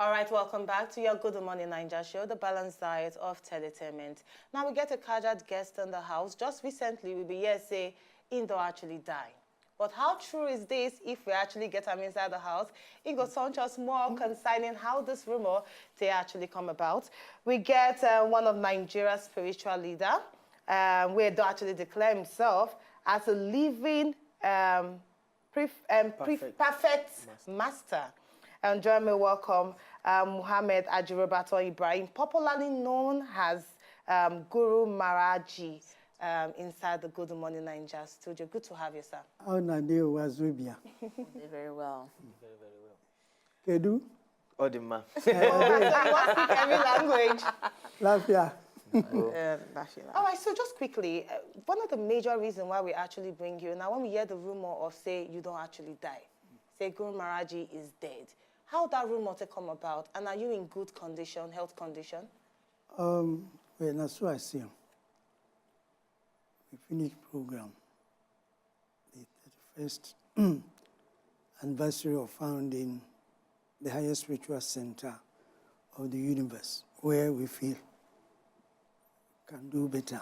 All right, welcome back to your Good Morning Naija show, the balanced diet of entertainment. Now we get a casual guest in the house. Just recently, we be here say, "In don't actually die." But how true is this if we actually get them inside the house? It goes on us more concerning how this rumor they actually come about. We get one of Nigeria's spiritual leader, where they actually declare himself as a living perfect master. And join me, welcome Muhammad Ajirobato Ibrahim, popularly known as Guru MaharajJi, inside the Good Morning Naija studio. Good to have you, sir. How na dey wazobia? Very well. Very, very well. Kedu? Odima. So you want to speak every language. Lafia. All right, so just quickly, one of the major reasons why we actually bring you, now when we hear the rumor of, say, you don't actually die, say Guru MaharajJi is dead, how that rumor to come about, and are you in good condition, health condition? Well, that's what I see. We finished program, the 31st anniversary of founding the highest spiritual center of the universe, where we feel can do better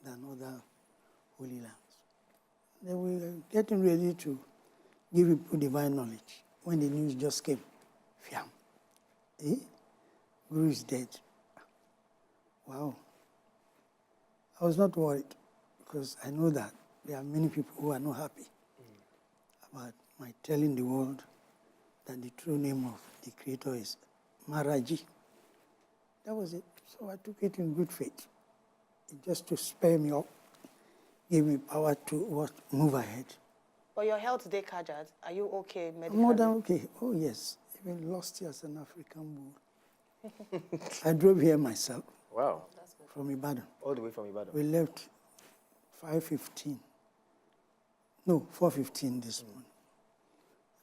than other holy lands. Then we were getting ready to give people divine knowledge when the news just came. Fiam. Guru is dead. Wow. I was not worried because I know that there are many people who are not happy about my telling the world that the true name of the Creator is MaharajJi. That was it. So I took it in good faith, just to spare me up, give me power to move ahead. But your health today, Kajad, are you okay medically? More than okay. Oh, yes. Even lost here as an African bull. I drove here myself. Wow. From Ibadan. All the way from Ibadan. We left 5:15. No, 4:15 this morning.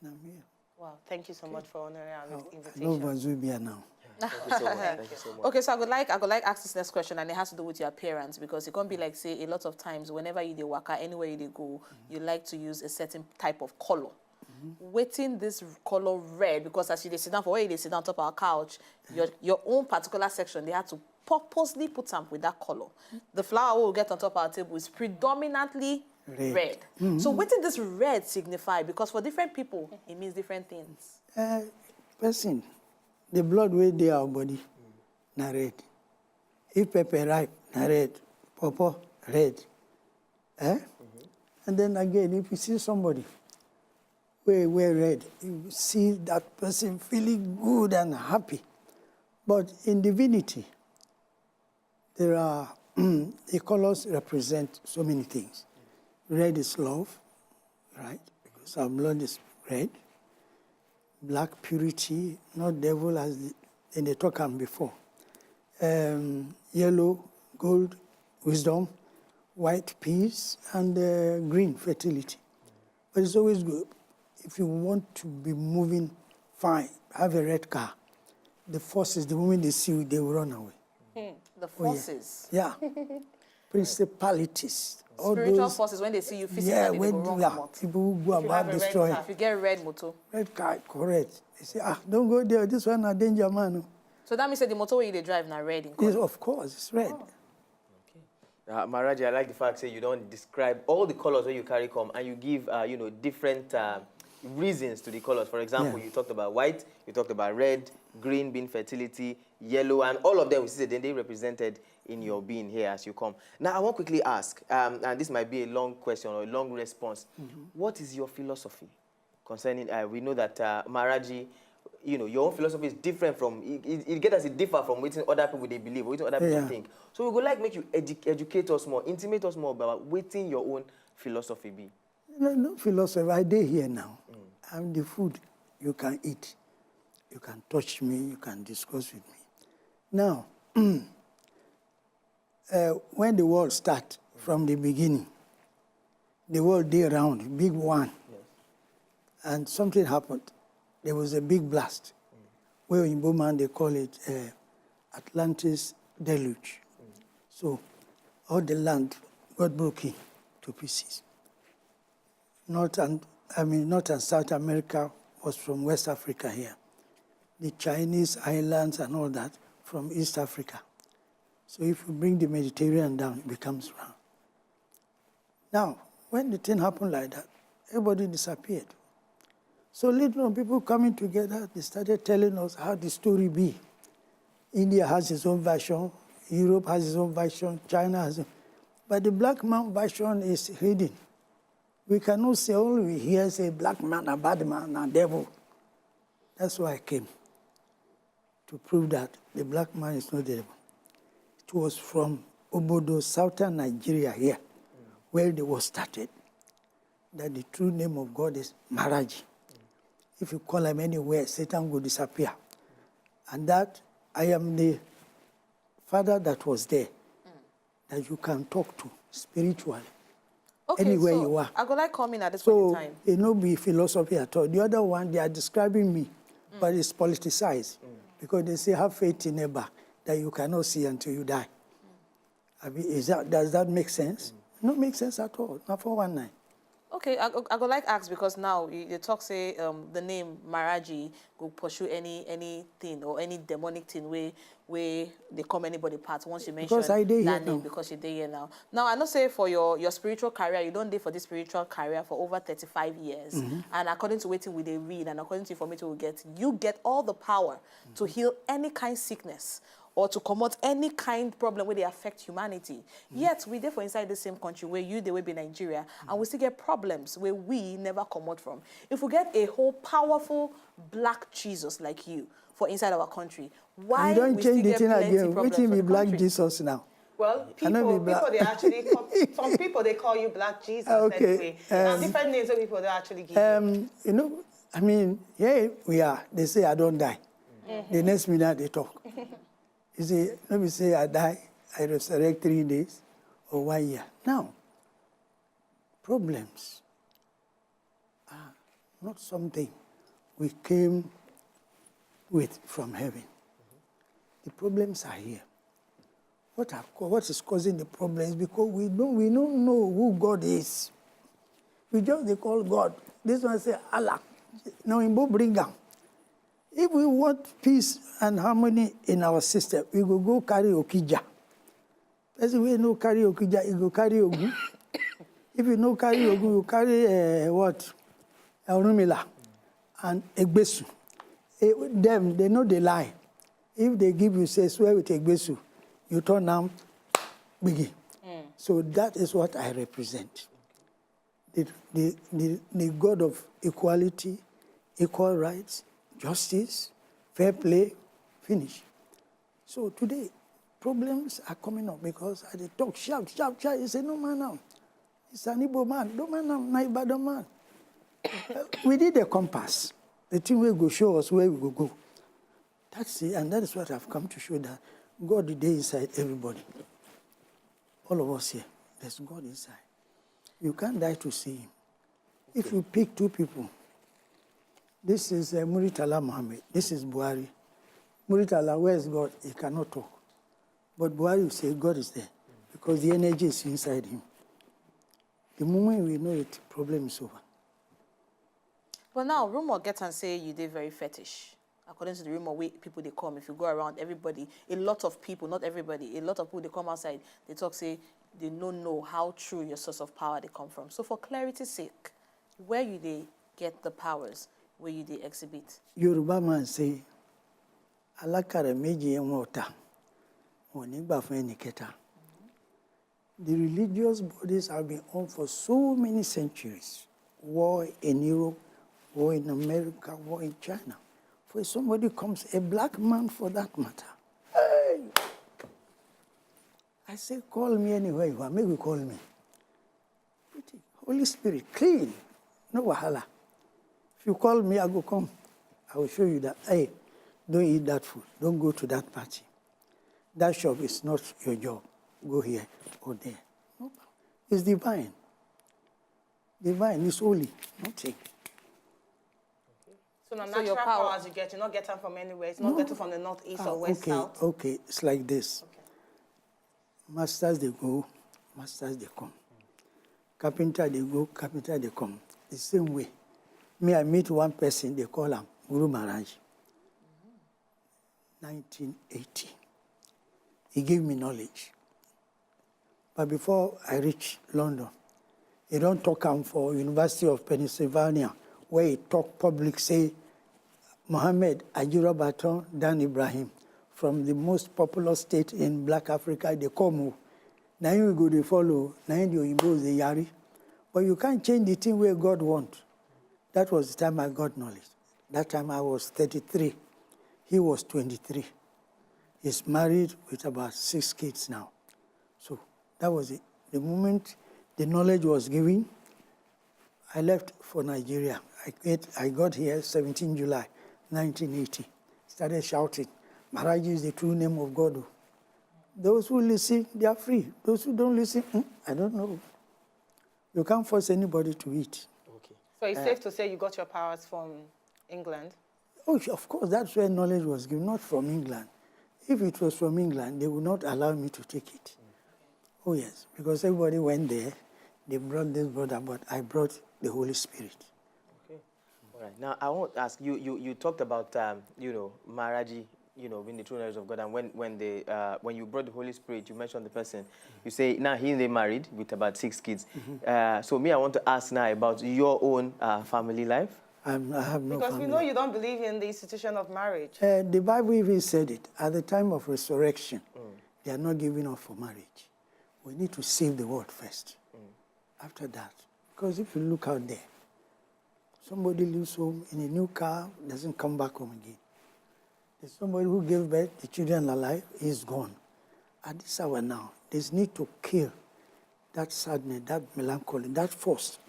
And I'm here. Wow, thank you so much for honoring our invitation. I love wazobia now. Thank you so much. Thank you so much. Okay, so I would like ask this next question, and it has to do with your appearance, because it can't be like, say, a lot of times whenever you waka, anywhere you go, you like to use a certain type of color. Waiting this color red, because as you sit down for where you sit down on top of our couch, your own particular section, they had to purposely put them with that color. The flower we'll get on top of our table is predominantly red. So what did this red signify? Because for different people, it means different things. Person, the blood way dey our body, na red. If pepper ripe, na red. Pawpaw, red. And then again, if you see somebody wear red, you see that person feeling good and happy. But in divinity, there are, the colors represent so many things. Red is love, right? Because our blood is red. Black purity, not devil as they talk on before. Yellow, gold, wisdom. White, peace, and green, fertility. But it's always good. If you want to be moving fine, have a red car. The forces, the moment they see you, they will run away. The forces? Yeah. Principalities. Spiritual forces, when they see you physically, they go wrong. People who go about destroying. If you get red motor. Red car, correct. They say, don't go there. This one a danger, man. So that means that the motor where you drive now red in color? Yes, of course, it's red. MaharajJi, I like the fact that you don't describe all the colors that you carry come, and you give, different reasons to the colors. For example, you talked about white, you talked about red, green being fertility, yellow, and all of them, we see that they represented in your being here as you come. Now, I want to quickly ask, and this might be a long question or a long response. What is your philosophy concerning, we know that MaharajJi, your own philosophy is different from, it gets us it differ from what other people they believe, what other people think. So we would like make you educate us more, intimate us more about what your own philosophy be. No philosophy. I dey here now. I'm the food you can eat. You can touch me, you can discuss with me. Now, when the world started from the beginning, the world day around, big one, and something happened. There was a big blast, where in Bowman they call it Atlantis deluge. So all the land got broken to pieces. North and South America was from West Africa here. the Chinese islands and all that from East Africa. So if you bring the Mediterranean down, it becomes round. Now, when the thing happened like that, everybody disappeared. So later on, people coming together, they started telling us how the story be. India has its own version, Europe has its own version, China has its own. But the black man version is hidden. We cannot say only we hear say black man, a bad man, a devil. That's why I came, to prove that the black man is not the devil. It was from Obodo, southern Nigeria here, where the war started, that the true name of God is MaharajJi. If you call him anywhere, Satan will disappear. And that I am the father that was there, that you can talk to spiritually, Okay, anywhere so you are. I go like come in at this point in So time. it no be philosophy at all. The other one, they are describing me, but it's politicized. Because they say, have faith in neighbor that you cannot see until you die. I mean, does that make sense? No make sense at all, not for one night. Okay, I go like ask because now you talk say the name MaharajJi go pursue anything or any demonic thing where they come anybody part once you mention Because I dey that here name now. because you're there here now. Now I know say for your spiritual career, you don't do for this spiritual career for over 35 years. And according to waiting we they read and according to information we get, you get all the power to heal any kind sickness or to combat any kind problem where they affect humanity. Yet we therefore inside the same country where you they will be Nigeria and we still get problems where we never come out from. If we get a whole powerful black Jesus like you for inside our country, why You don't we change still the get thing plenty again. problems Wait till for be the black country? Jesus now. Well, Cannot be people black. they actually some people they call you Black Jesus Okay, anyway. Now different names of people they actually give you. You know, I mean, here we are. They say I don't die. The next minute they talk. You see, let me say I die, I resurrect 3 days or 1 year. Now, problems are not something we came with from heaven. The problems are here. What is causing the problems? Because we don't know who God is. We just they call God. This one say Allah. Now in both bring down. If we want peace and harmony in our system, we go carry Okija. Person we no carry Okija, he go carry Ogu. If you no carry Ogu, you carry what? Orumila and Egbesu. Them, they know they lie. If they give you, say, swear with Egbesu, you turn down Biggie. So that is what I represent. The God of equality, equal rights, justice, fair play, finish. So today, problems are coming up because I talk, shout. You say, no man now. It's an Igbo man. No man now, not Ibadan man. We need a compass. The thing will go show us where we will go. That's it, and that is what I've come to show that God is there inside everybody. All of us here, there's God inside. You can't die to see him. If you pick 2 people, this is Muritala Muhammad, this is Buhari. Muritala, where is God? He cannot talk. But Buhari will say God is there because the energy is inside him. The moment we know it, problem is over. But now, rumor get and say you did very fetish. According to the rumor, people they come, if you go around, everybody, a lot of people, not everybody, a lot of people they come outside, they talk, say, they don't know how true your source of power they come from. So for clarity's sake, where you they get the powers, where you they exhibit? Yoruba man say, Alakare meji enwota, onigba fun eniketa. The religious bodies have been on for so many centuries. War in Europe, war in America, war in China. For somebody comes, a black man for that matter. Hey! I say, call me anywhere you are. Maybe call me. Holy Spirit, clean. No wahala. If you call me, I go come. I will show you that, hey, don't eat that food. Don't go to that party. That shop is not your job. Go here or there. No, it's divine. Divine is holy. Nothing. So the So natural your power- powers you get, you're not getting from anywhere. It's not getting from the north, east, or west, south. Okay, it's like this. Okay. Masters, they go, masters, they come. Carpenter, they go, carpenter, they come. The same way. Me, I meet one person, they call him Guru Maharaj. 1980. He gave me knowledge. But before I reached London, he don't talk for University of Pennsylvania, where he talk public, say, Mohammed Ajura Baton Dan Ibrahim, from the most popular state in Black Africa, they come. Now you go to follow, now you impose the yari. But you can't change the thing where God wants. That was the time I got knowledge. That time I was 33. He was 23. He's married with about 6 kids now. So that was it. The moment the knowledge was given, I left for Nigeria. I got here 17 July 1980. Started shouting, Maharajji is the true name of God. Those who listen, they are free. Those who don't listen, I don't know. You can't force anybody to eat. Okay. So it's safe to say you got your powers from England? Oh, of course, that's where knowledge was given, not from England. If it was from England, they would not allow me to take it. Oh, yes, because everybody went there. They brought this brother, but I brought the Holy Spirit. Okay. All right. Now, I want to ask you, you talked about, Maharajji, being the true knowledge of God. And when you brought the Holy Spirit, you mentioned the person. You say, now they married with about 6 kids. So I want to ask now about your own family life. I have no Because family. we know you don't believe in the institution of marriage. The Bible even said it. At the time of resurrection, they are not giving up for marriage. We need to save the world first. After that. Because if you look out there, somebody leaves home in a new car, doesn't come back home again. There's somebody who gave birth, the children are alive, he's gone. At this hour now, there's need to kill that sadness, that melancholy, that force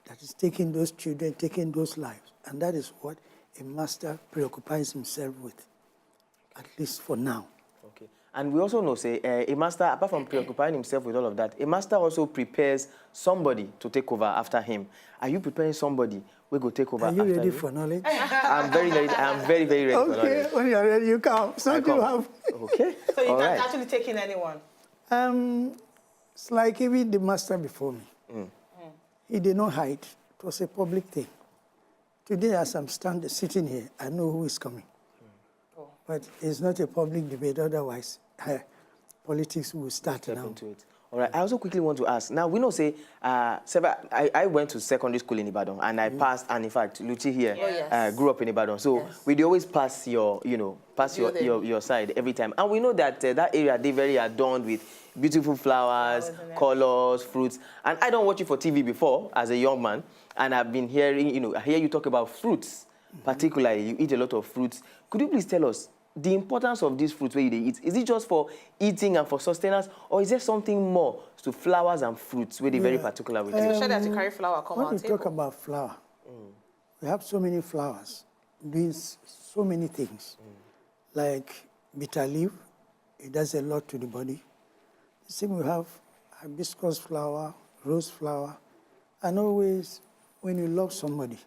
that is taking those children, taking those lives. And that is what a master preoccupies himself with, at least for now. Okay. And we also know, say, a master, apart from preoccupying himself with all of that, a master also prepares somebody to take over after him. Are you preparing somebody who will take over after him? Are you ready for knowledge? I'm very ready. I'm very, very ready for knowledge. Okay, when you're ready, you come. So I you come. have. Okay. So you All can't right. actually take in anyone? It's like even the master before me. He did not hide. It was a public thing. Today, as I'm sitting here, I know who is coming. But it's not a public debate, otherwise politics will start Step now. into it. All right. I also quickly want to ask. Now, we know, say, I went to secondary school in Ibadan, and I passed, and in fact, Luchi here grew up in Ibadan. So we'd always pass your side every time. And we know that that area, they very adorned with beautiful flowers, colors, fruits. And I don't watch it for TV before as a young man, and I've been hearing, I hear you talk about fruits, particularly. You eat a lot of fruits. Could you please tell us the importance of these fruits where you eat? Is it just for eating and for sustenance, or is there something more to flowers and fruits where they're very particular with you? Especially as you carry flower come When out we talk about flower, we have so many flowers doing so many things. Like bitter leaf, it does a lot to the body. The same we have hibiscus flower, rose flower, and always when you love somebody,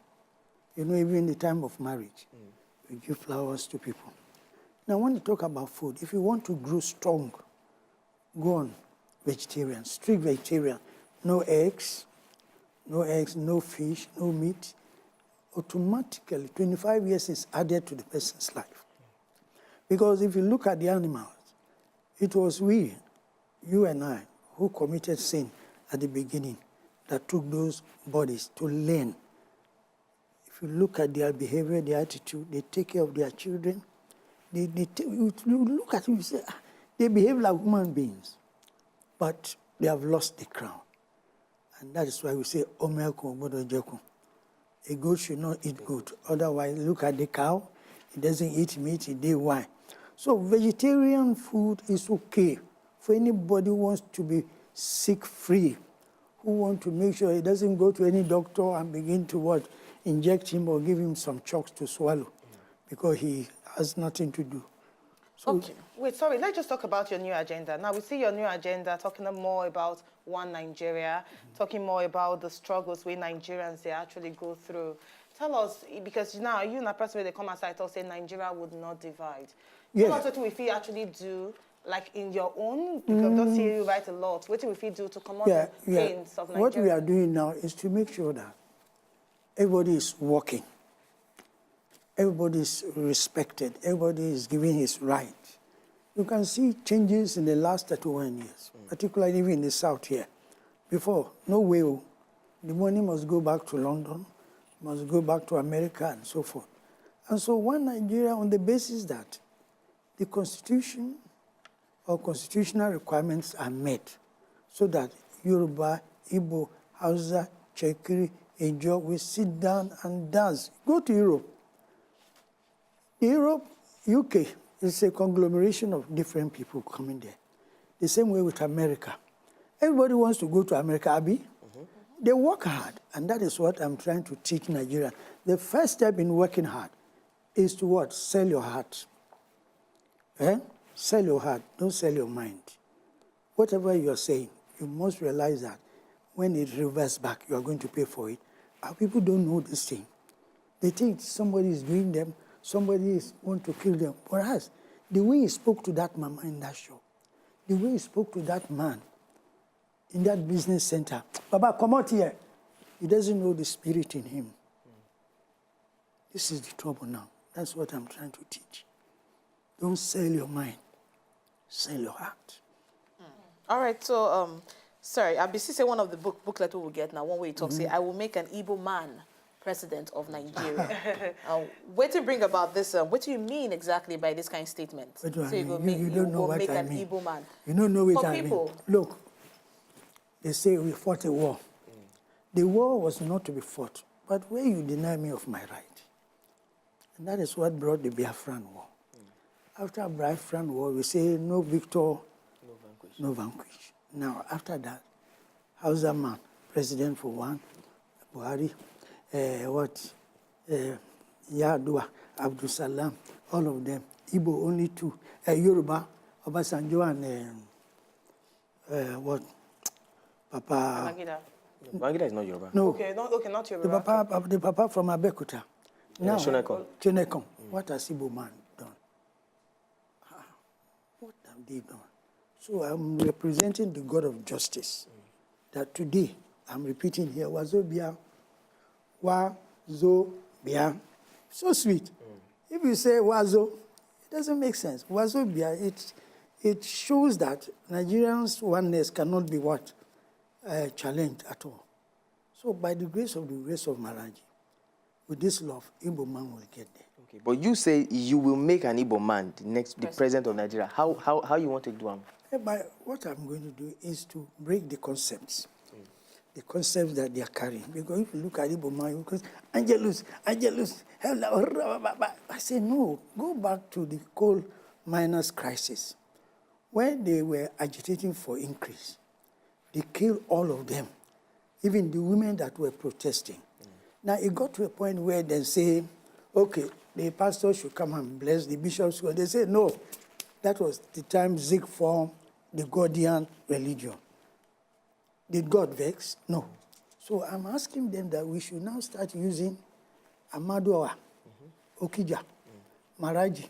even in the time of marriage, you give flowers to people. Now, when you talk about food, if you want to grow strong, go on vegetarian, strict vegetarian. No eggs, no fish, no meat. Automatically, 25 years is added to the person's life. Because if you look at the animals, it was we, you and I, who committed sin at the beginning that took those bodies to learn. If you look at their behavior, their attitude, they take care of their children. You look at them, you say, they behave like human beings, but they have lost the crown. And that is why we say, a goat should not eat goat. Otherwise, look at the cow, it doesn't eat meat, it eats wine. So vegetarian food is okay for anybody who wants to be sick-free, who wants to make sure he doesn't go to any doctor and begin to inject him or give him some chalks to swallow, because he has nothing to do. So okay. Wait, sorry, let's just talk about your new agenda. Now, we see your new agenda talking more about one Nigeria, talking more about the struggles we Nigerians, they actually go through. Tell us, because now you and a person, they come outside and say Nigeria would not divide. Tell us what we feel actually do, like in your own, because don't see you write a lot, what do we feel do to come out the pains of Nigeria? What we are doing now is to make sure that everybody is working. everybody is respected, everybody is given his right. You can see changes in the last 31 years, particularly even in the South here. Before, no way, the money must go back to London, must go back to America, and so forth. And so one Nigeria, on the basis that the Constitution or constitutional requirements are met, so that Yoruba, Igbo, Hausa, Chekiri, Ejo, we sit down and dance. Go to Europe. Europe, UK, is a conglomeration of different people coming there. The same way with America. Everybody wants to go to America, Abi. They work hard, and that is what I'm trying to teach Nigerians. The first step in working hard is to what? Sell your heart. Sell your heart, don't sell your mind. Whatever you're saying, you must realize that when it reverses back, you are going to pay for it. Our people don't know this thing. They think somebody is doing them, somebody is want to kill them. Whereas, the way he spoke to that mama in that shop, the way he spoke to that man in that business center, Baba, come out here. He doesn't know the spirit in him. This is the trouble now. That's what I'm trying to teach. Don't sell your mind. Sell your heart. All right, so, sorry, Abisi say one of the booklet we will get now, one way it talks, say, I will make an Igbo man president of Nigeria. What to bring about this? What do you mean exactly by this kind of statement? What do I so mean? You don't know what I mean. An Igbo man. You don't know what For I people. mean. Look, they say we fought a war. The war was not to be fought, but where you deny me of my right. And that is what brought the Biafran War. After Biafran War, we say no victor, no vanquish. Now, after that, Hausa man, president for one, Buhari, Yadua, Abdul Salam, all of them. Igbo only two. Yoruba, Obasanjo and Papa. Bangida is not Yoruba. No. Okay, not Yoruba. The Papa from Abeokuta. Now, Shonekon. What has Igbo man done? What have they done? So I'm representing the God of justice. That today, I'm repeating here, wazobia, wazobia. So sweet. If you say wazo, it doesn't make sense. Wazobia, it shows that Nigerians' oneness cannot be what? Challenged at all. So by the grace of MaharajJi, with this love, Igbo man will get there. Okay, but you say you will make an Igbo man the president of Nigeria. How you want to do it? What I'm going to do is to break the concepts. The concepts that they are carrying. Because if you look at Igbo man, because Angelus, I say no, go back to the coal miners' crisis. When they were agitating for increase, they killed all of them, even the women that were protesting. Now, it got to a point where they say, okay, the pastor should come and bless the bishops. They say, no, that was the time Zig formed the Gordian religion. Did God vex? No. So I'm asking them that we should now start using Amadoa, Okija, MaharajJi,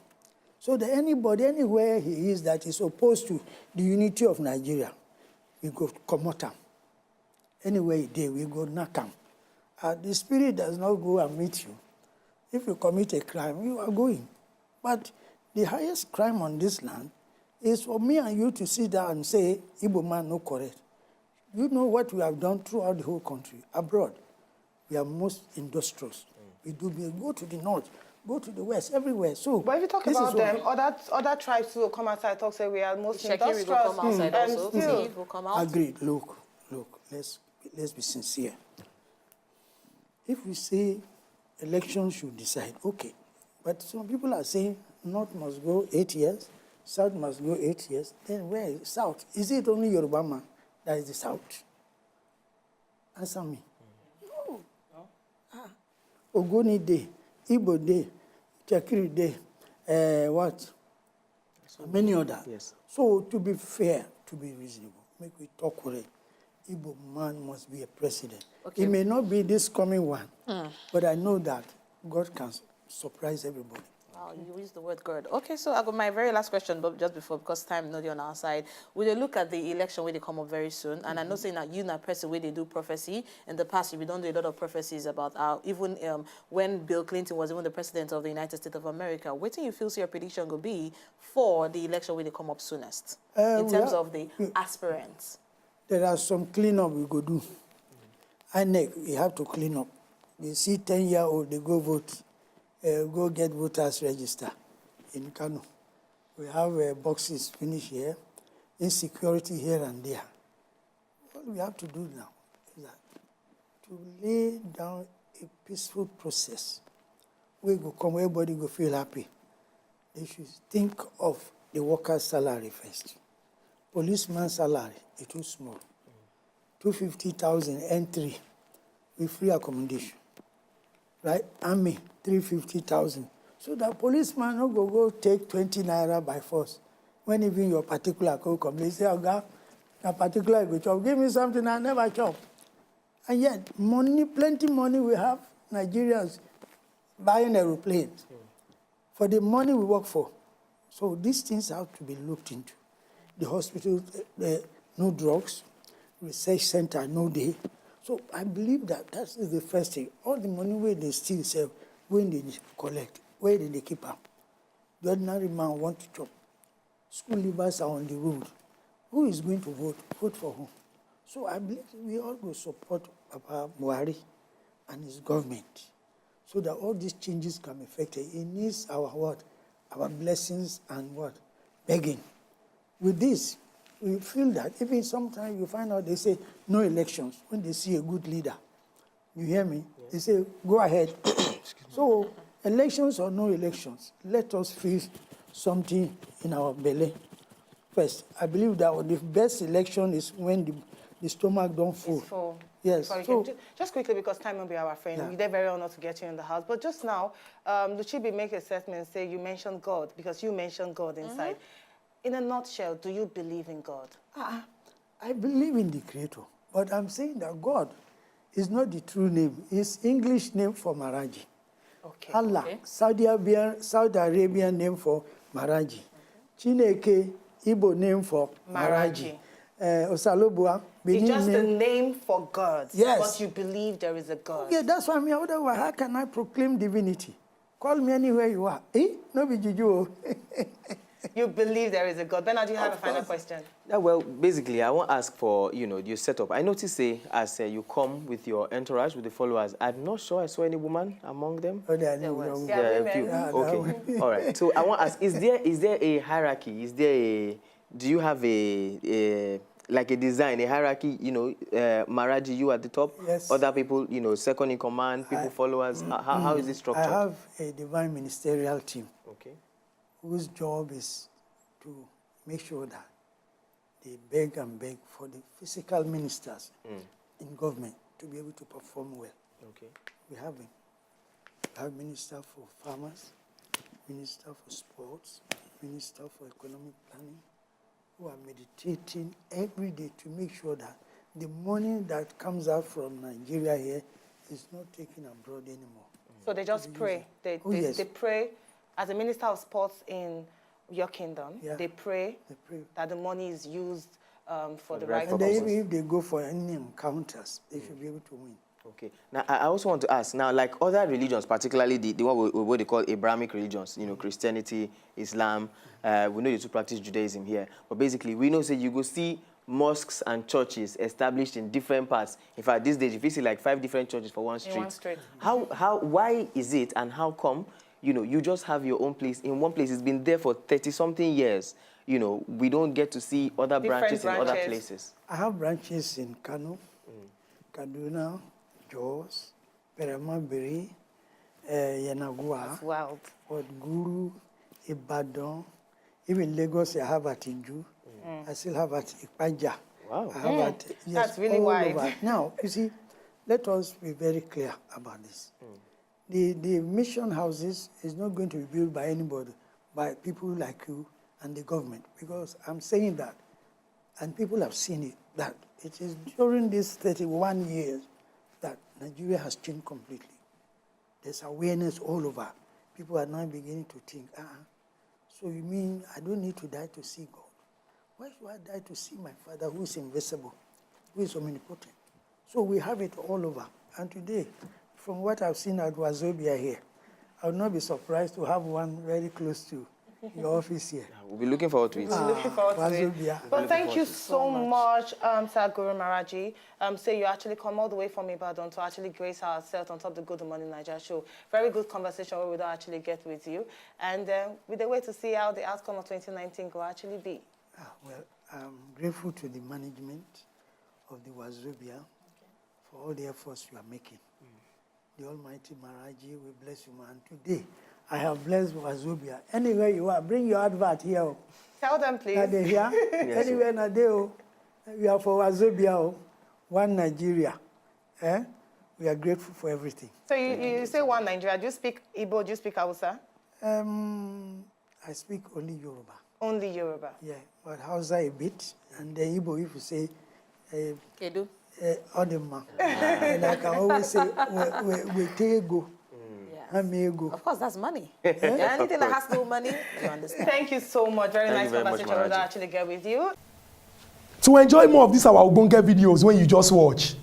so that anybody, anywhere he is that is opposed to the unity of Nigeria, we go Komota. Anywhere he we go Nakam. The spirit does not go and meet you. If you commit a crime, you are going. But the highest crime on this land is for me and you to sit down and say, Igbo man no correct. You know what we have done throughout the whole country. Abroad, we are most industrious. We go to the north, go to the west, everywhere. So, but if you talk about them, other tribes will come outside and talk, say we are most industrious. Will come outside also. Still, will come out. Agreed. Look, let's be sincere. If we say elections should decide, okay. But some people are saying North must go 8 years, South must go 8 years. Then where is South? Is it only Yoruba man that is the South? Answer me. No. Ogoni Day, Igbo Day, Chakiri Day, what? Many others. Yes. So to be fair, to be reasonable, make we talk correct. Igbo man must be a president. Okay. It may not be this coming one, but I know that God can surprise everybody. Wow, you used the word God. Okay, so I got my very last question, but just before, because time not on our side, we they look at the election where they come up very soon, and I know saying that you na person where they do prophecy. In the past, we don't do a lot of prophecies about even when Bill Clinton was even the president of the United States of America. What do you feel your prediction will be for the election where they come up soonest in terms of the aspirants? There are some cleanup we go do. INEC, we have to clean up. They see 10-year-old, they go vote, go get voters register in Kano. We have boxes finished here, insecurity here and there. What we have to do now is that to lay down a peaceful process. We go come, everybody go feel happy. They should think of the worker's salary first. Policeman's salary is too small. 250,000 entry with free accommodation. Right? Army, 350,000. So that policeman no go take 20 naira by force. When even your particular code come, they say, oh God, a particular go chop. Give me something I never chop. And yet, money, plenty money we have, Nigerians buying aeroplanes for the money we work for. So these things have to be looked into. The hospital, no drugs. Research center, no day. So I believe that that's the first thing. All the money where they still save, when they collect, where did they keep up? The ordinary man want to chop. School leavers are on the road. Who is going to vote? Vote for whom? So I believe we all go support Papa Buhari and his government so that all these changes can be effected. It needs our what? Our blessings and what? Begging. With this, we feel that even sometimes you find out they say no elections when they see a good leader. You hear me? Yeah. They say, go ahead. So elections or no elections, let us feel something in our belly first. I believe that the best election is when the stomach don't full. It's full. Yes. So, just quickly, because time will be our friend. Yeah. We're very honored to get you in the house. But just now, Luchibi make a statement and say you mentioned God, because you mentioned God inside. In a nutshell, do you believe in God? I believe in the Creator, but I'm saying that God is not the true name. It's English name for MaharajJi. Okay. Allah, okay. Saudi Arabian name for MaharajJi. Chineke, Igbo name for MaharajJi. Osalobua, Benin It's just name. the name for God. Yes. But you believe there is a God. Yeah, that's why me. Otherwise, how can I proclaim divinity? Call me anywhere you are. No be juju. You believe there is a God. Bernard, do you have a final question? Yeah, well, basically, I want to ask for, your setup. I noticed, as you come with your entourage, with the followers, I'm not sure I saw any woman among them. Oh, there was. yeah, There are a few. Okay. All right. So I want to ask, is there a hierarchy? Do you have like a design, a hierarchy, MaharajJi, you at the top? Yes. Other people, second in command, people followers. How is it structured? I have a divine ministerial team. Okay. Whose job is to make sure that they beg and beg for the physical ministers in government to be able to perform well. Okay. We have minister for farmers, minister for sports, minister for economic planning, who are meditating every day to make sure that the money that comes out from Nigeria here is not taken abroad anymore. So they just pray. They pray. As a minister of sports in your kingdom, they pray that the money is used for the right purpose. And if they go for any encounters, they should be able to win. Okay. Now, I also want to ask, now, like other religions, particularly the what they call Abrahamic religions, Christianity, Islam, we know you two practice Judaism here, but basically, we know, say, you go see mosques and churches established in different parts. In fact, these days, if you see like 5 different churches for one street. In one street. Why is it, and how come, you just have your own place in one place? It's been there for 30-something years. We don't get to see other branches in other places. I have branches in Kano, Kaduna, Jos, Peramabiri, Yanagua, That's wild. Guru, Ibadan, even Lagos I have at Iju. I still have at Ipaja. Wow. I have at, That's really wide. Over. Now, you see, let us be very clear about this. The mission houses is not going to be built by anybody, by people like you and the government, because I'm saying that, and people have seen it, that it is during these 31 years that Nigeria has changed completely. There's awareness all over. people are now beginning to think, so you mean I don't need to die to see God? Why should I die to see my Father who is invisible, who is omnipotent? So we have it all over. And today, from what I've seen at Wazobia here, I would not be surprised to have one very close to your office here. We'll be looking forward to it. Looking forward to it. Wazobia. But thank you so much, Satguru MaharajJi. So you actually come all the way from Ibadan to actually grace ourselves on top of the Good Morning Nigeria show. Very good conversation where we don't actually get with you. And with the way to see how the outcome of 2019 will actually be. Well, I'm grateful to the management of the Wazobia for all the efforts you are making. The Almighty MaharajJi will bless you, man. Today, I have blessed Wazobia. Anywhere you are, bring your advert here. Tell them, please. Are they here? Yes, Anywhere na they, we are for Wazobia, one Nigeria. We are grateful for everything. So you say one Nigeria. Do you speak Igbo? Do you speak Hausa? I speak only Yoruba. Only Yoruba. Yeah, but Hausa a bit, and the Igbo, if you say, Kedu? Odema. And I can always say, we take go. Of course, that's money. Anything that has to do with money, you understand. Thank you so much. Very nice very much, conversation we'll MaharajJi. actually get with you. To enjoy more of these our Ogbonge videos when you just watch,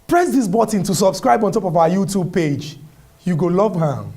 press this button to subscribe on top of our YouTube page. You go love am.